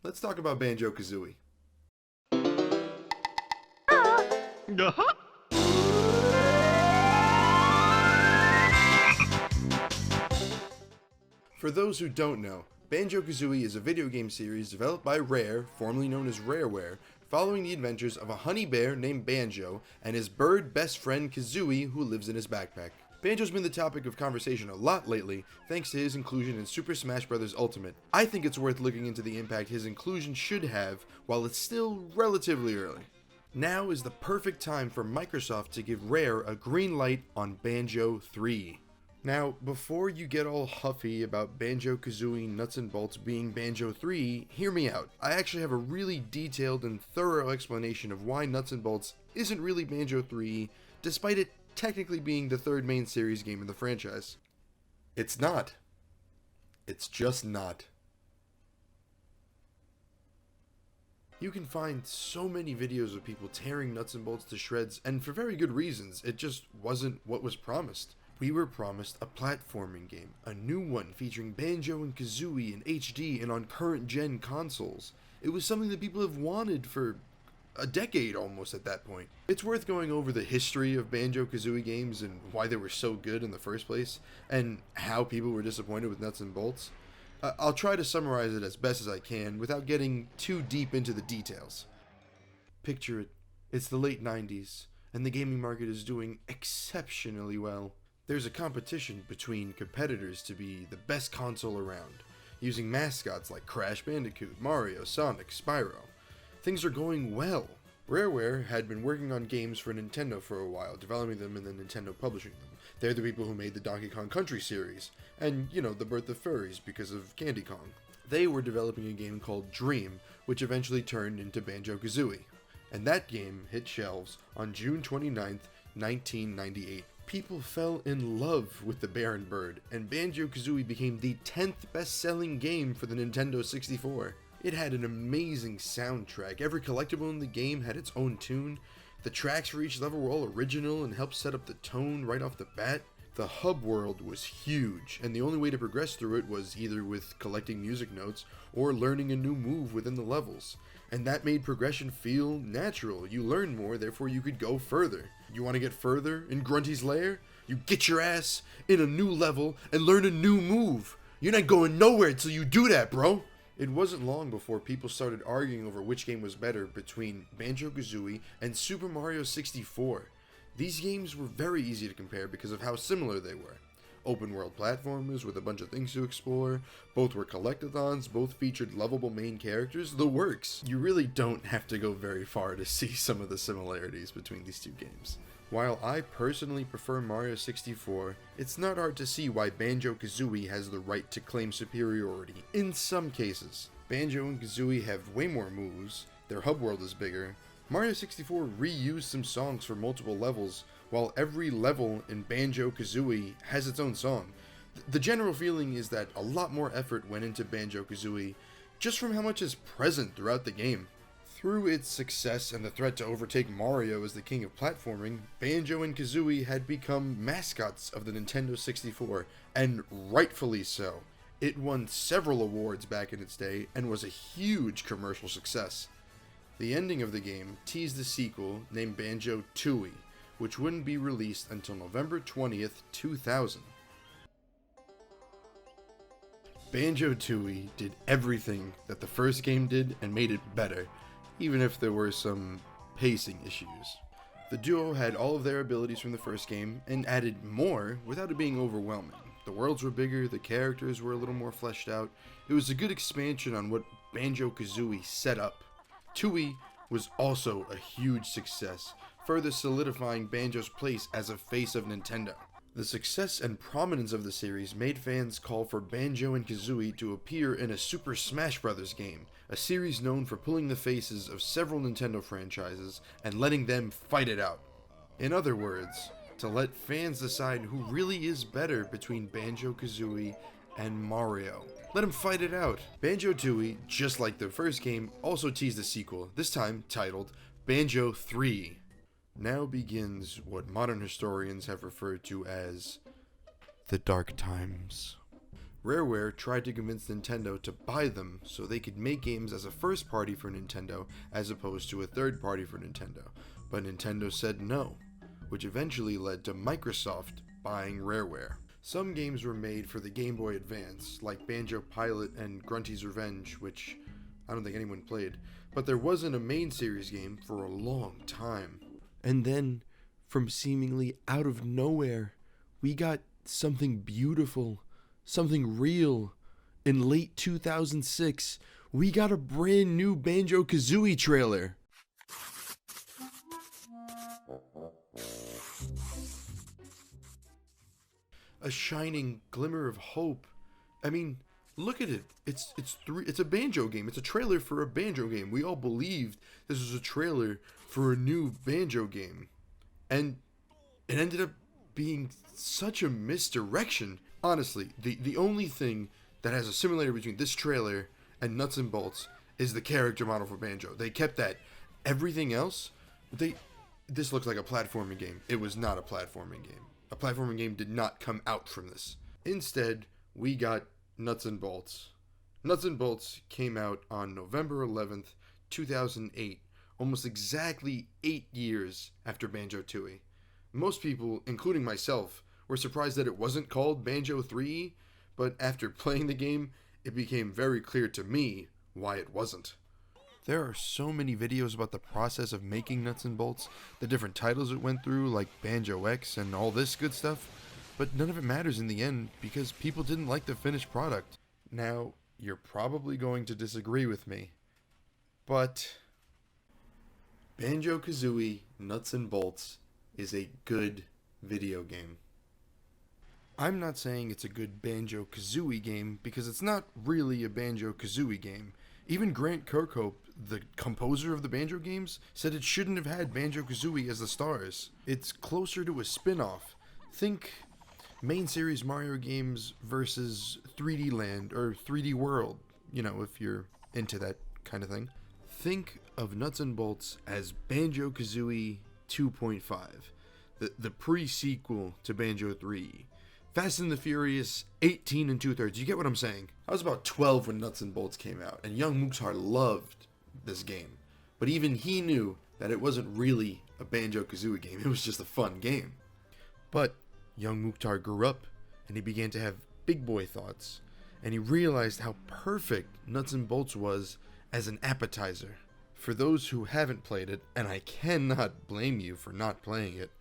Let's talk about Banjo Kazooie. Uh-huh. For those who don't know, Banjo Kazooie is a video game series developed by Rare, formerly known as Rareware, following the adventures of a honey bear named Banjo and his bird best friend Kazooie, who lives in his backpack. Banjo's been the topic of conversation a lot lately, thanks to his inclusion in Super Smash Bros. Ultimate. I think it's worth looking into the impact his inclusion should have while it's still relatively early. Now is the perfect time for Microsoft to give Rare a green light on Banjo-Threeie. Now, before you get all huffy about Banjo-Kazooie nuts and bolts being Banjo-Threeie, hear me out. I actually have a really detailed and thorough explanation of why nuts and bolts isn't really Banjo-Threeie, despite it technically being the third main series game in the franchise. It's not. It's just not. You can find so many videos of people tearing nuts and bolts to shreds, and for very good reasons. It just wasn't what was promised. We were promised a platforming game, a new one featuring Banjo and Kazooie in HD and on current gen consoles. It was something that people have wanted for a decade almost at that point. It's worth going over the history of Banjo-Kazooie games and why they were so good in the first place, and how people were disappointed with nuts and bolts. I'll try to summarize it as best as I can without getting too deep into the details. Picture it, it's the late 90s, and the gaming market is doing exceptionally well. There's a competition between competitors to be the best console around, using mascots like Crash Bandicoot, Mario, Sonic, Spyro. Things are going well. Rareware had been working on games for Nintendo for a while, developing them and then Nintendo publishing them. They're the people who made the Donkey Kong Country series, and, the birth of furries because of Candy Kong. They were developing a game called Dream, which eventually turned into Banjo-Kazooie. And that game hit shelves on June 29th, 1998. People fell in love with the Bear and Bird, and Banjo-Kazooie became the 10th best-selling game for the Nintendo 64. It had an amazing soundtrack. Every collectible in the game had its own tune. The tracks for each level were all original and helped set up the tone right off the bat. The hub world was huge, and the only way to progress through it was either with collecting music notes or learning a new move within the levels. And that made progression feel natural. You learned more, therefore you could go further. You want to get further in Grunty's lair? You get your ass in a new level and learn a new move. You're not going nowhere till you do that, bro. It wasn't long before people started arguing over which game was better between Banjo-Kazooie and Super Mario 64. These games were very easy to compare because of how similar they were. Open world platformers with a bunch of things to explore, both were collectathons, both featured lovable main characters, the works. You really don't have to go very far to see some of the similarities between these two games. While I personally prefer Mario 64, it's not hard to see why Banjo-Kazooie has the right to claim superiority in some cases. Banjo and Kazooie have way more moves, their hub world is bigger. Mario 64 reused some songs for multiple levels, while every level in Banjo-Kazooie has its own song. The general feeling is that a lot more effort went into Banjo-Kazooie just from how much is present throughout the game. Through its success and the threat to overtake Mario as the king of platforming, Banjo and Kazooie had become mascots of the Nintendo 64, and rightfully so. It won several awards back in its day and was a huge commercial success. The ending of the game teased a sequel named Banjo-Tooie, which wouldn't be released until November 20th, 2000. Banjo-Tooie did everything that the first game did and made it better, even if there were some pacing issues. The duo had all of their abilities from the first game and added more without it being overwhelming. The worlds were bigger, the characters were a little more fleshed out. It was a good expansion on what Banjo-Kazooie set up. Tooie was also a huge success, further solidifying Banjo's place as a face of Nintendo. The success and prominence of the series made fans call for Banjo and Kazooie to appear in a Super Smash Bros. Game, a series known for pulling the faces of several Nintendo franchises and letting them fight it out. In other words, to let fans decide who really is better between Banjo-Kazooie and Mario. Let them fight it out. Banjo-Tooie, just like the first game, also teased a sequel, this time titled Banjo-Threeie. Now begins what modern historians have referred to as the Dark Times. Rareware tried to convince Nintendo to buy them so they could make games as a first party for Nintendo as opposed to a third party for Nintendo, but Nintendo said no, which eventually led to Microsoft buying Rareware. Some games were made for the Game Boy Advance, like Banjo Pilot and Grunty's Revenge, which I don't think anyone played, but there wasn't a main series game for a long time. And then, from seemingly out of nowhere, we got something beautiful, something real. In late 2006, we got a brand new Banjo Kazooie trailer. A shining glimmer of hope. I mean, look at it. It's a Banjo game. It's a trailer for a Banjo game. We all believed this was a trailer for a new Banjo game. And it ended up being such a misdirection. Honestly, the only thing that has a similarity between this trailer and Nuts and Bolts is the character model for Banjo. They kept that. Everything else, this looks like a platforming game. It was not a platforming game. A platforming game did not come out from this. Instead, we got Nuts and Bolts. Nuts and Bolts came out on November 11th, 2008, almost exactly 8 years after Banjo-Tooie. Most people, including myself, were surprised that it wasn't called Banjo-Threeie, but after playing the game, it became very clear to me why it wasn't. There are so many videos about the process of making Nuts and Bolts, the different titles it went through, like Banjo X and all this good stuff, but none of it matters in the end because people didn't like the finished product. Now, you're probably going to disagree with me, but Banjo-Kazooie Nuts and Bolts is a good video game. I'm not saying it's a good Banjo-Kazooie game because it's not really a Banjo-Kazooie game. Even Grant Kirkhope, the composer of the Banjo games, said it shouldn't have had Banjo-Kazooie as the stars. It's closer to a spin-off. Think main series Mario games versus 3D Land or 3D World, if you're into that kind of thing. Think of Nuts and Bolts as Banjo-Kazooie 2.5, the pre-sequel to Banjo-Threeie. Fast and the Furious 18 2/3. You get what I'm saying? I was about 12 when Nuts and Bolts came out, and young Muxar loved this game. But even he knew that it wasn't really a Banjo-Kazooie game. It was just a fun game. But young Mukhtar grew up, and he began to have big boy thoughts, and he realized how perfect Nuts and Bolts was as an appetizer. For those who haven't played it, and I cannot blame you for not playing it,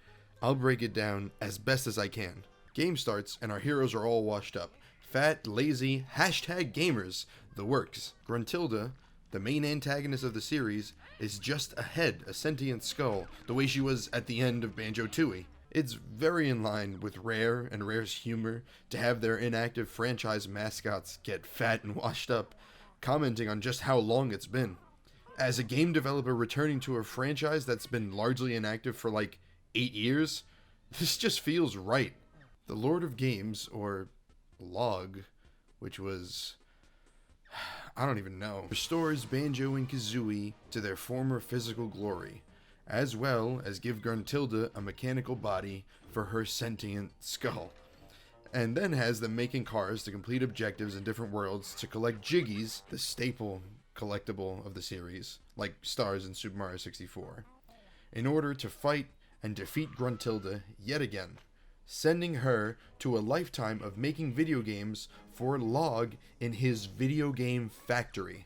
I'll break it down as best as I can. Game starts, and our heroes are all washed up. Fat, lazy, #gamers, the works. Gruntilda, the main antagonist of the series, is just a head, a sentient skull, the way she was at the end of Banjo-Tooie. It's very in line with Rare and Rare's humor to have their inactive franchise mascots get fat and washed up, commenting on just how long it's been. As a game developer returning to a franchise that's been largely inactive for like 8 years, this just feels right. The Lord of Games, or LOG, which was, I don't even know, restores Banjo and Kazooie to their former physical glory, as well as give Gruntilda a mechanical body for her sentient skull, and then has them making cars to complete objectives in different worlds to collect Jiggies, the staple collectible of the series, like stars in Super Mario 64, in order to fight and defeat Gruntilda yet again, sending her to a lifetime of making video games for LOG in his video game factory.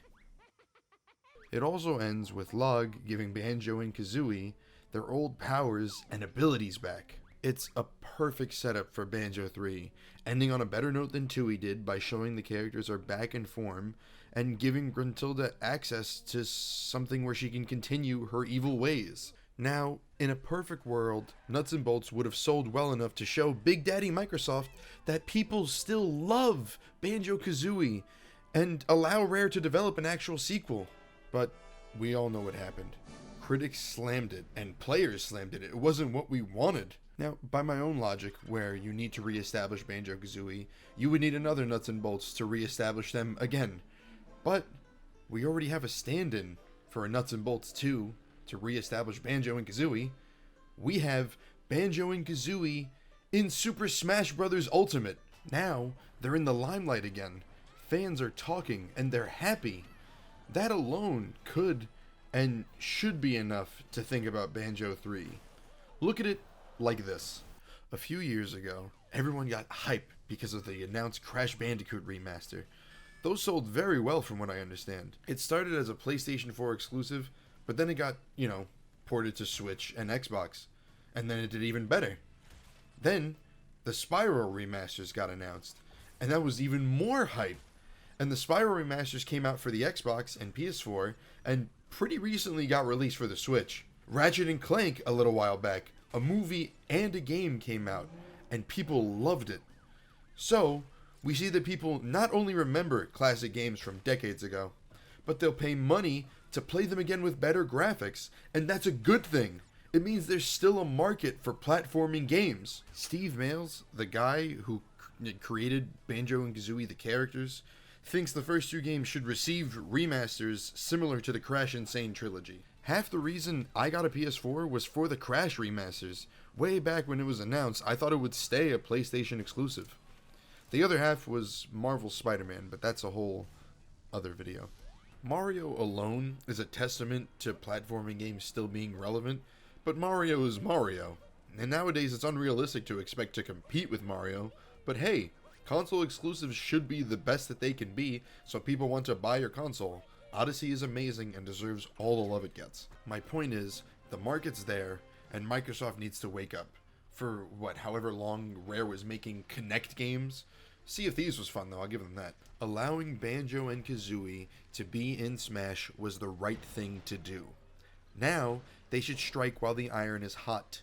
It also ends with LOG giving Banjo and Kazooie their old powers and abilities back. It's a perfect setup for Banjo-Threeie, ending on a better note than Tooie did by showing the characters are back in form and giving Gruntilda access to something where she can continue her evil ways. Now, in a perfect world, Nuts and Bolts would have sold well enough to show Big Daddy Microsoft that people still love Banjo-Kazooie and allow Rare to develop an actual sequel. But we all know what happened. Critics slammed it, and players slammed it. It wasn't what we wanted. Now, by my own logic, where you need to reestablish Banjo-Kazooie, you would need another Nuts and Bolts to reestablish them again. But we already have a stand-in for a Nuts and Bolts 2 to reestablish Banjo and Kazooie. We have Banjo and Kazooie in Super Smash Bros. Ultimate, Now, they're in the limelight again. Fans are talking and they're happy. That alone could and should be enough to think about Banjo-Threeie. Look at it like this. A few years ago, everyone got hype because of the announced Crash Bandicoot remaster. Those sold very well from what I understand. It started as a PlayStation 4 exclusive, but then it got, ported to Switch and Xbox. And then it did even better. Then, the Spyro remasters got announced, and that was even more hype. And the Spyro remasters came out for the Xbox and PS4, and pretty recently got released for the Switch. Ratchet & Clank, a little while back, a movie and a game came out, and people loved it. So, we see that people not only remember classic games from decades ago, but they'll pay money to play them again with better graphics, and that's a good thing. It means there's still a market for platforming games. Steve Mails, the guy who created Banjo and Kazooie, the characters, thinks the first two games should receive remasters similar to the Crash Insane trilogy. Half the reason I got a PS4 was for the Crash remasters. Way back when it was announced, I thought it would stay a PlayStation exclusive. The other half was Marvel's Spider-Man, but that's a whole other video. Mario alone is a testament to platforming games still being relevant, but Mario is Mario. And nowadays it's unrealistic to expect to compete with Mario, but hey, console exclusives should be the best that they can be, so people want to buy your console. Odyssey is amazing and deserves all the love it gets. My point is, the market's there, and Microsoft needs to wake up. For however long Rare was making Kinect games. Sea of Thieves was fun though, I'll give them that. Allowing Banjo and Kazooie to be in Smash was the right thing to do. Now, they should strike while the iron is hot.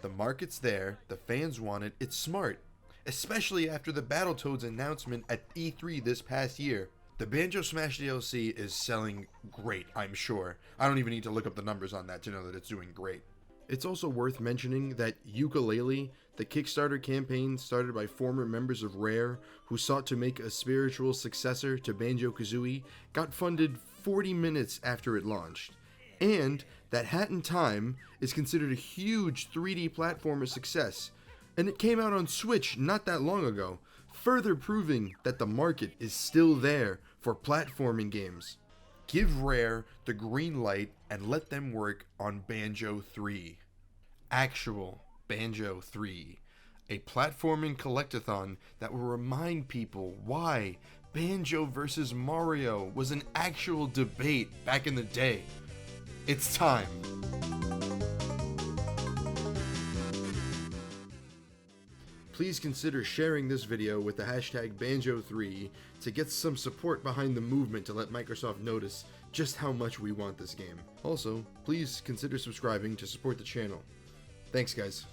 The market's there, the fans want it, it's smart. Especially after the Battletoads announcement at E3 this past year. The Banjo Smash DLC is selling great, I'm sure. I don't even need to look up the numbers on that to know that it's doing great. It's also worth mentioning that Yooka-Laylee, the Kickstarter campaign started by former members of Rare who sought to make a spiritual successor to Banjo-Kazooie, got funded 40 minutes after it launched. And that Hat in Time is considered a huge 3D platformer success. And it came out on Switch not that long ago, further proving that the market is still there for platforming games. Give Rare the green light and let them work on Banjo-Threeie. Actual Banjo-Threeie. A platforming collectathon that will remind people why Banjo vs. Mario was an actual debate back in the day. It's time. Please consider sharing this video with the hashtag Banjo-Threeie to get some support behind the movement to let Microsoft notice just how much we want this game. Also, please consider subscribing to support the channel. Thanks guys.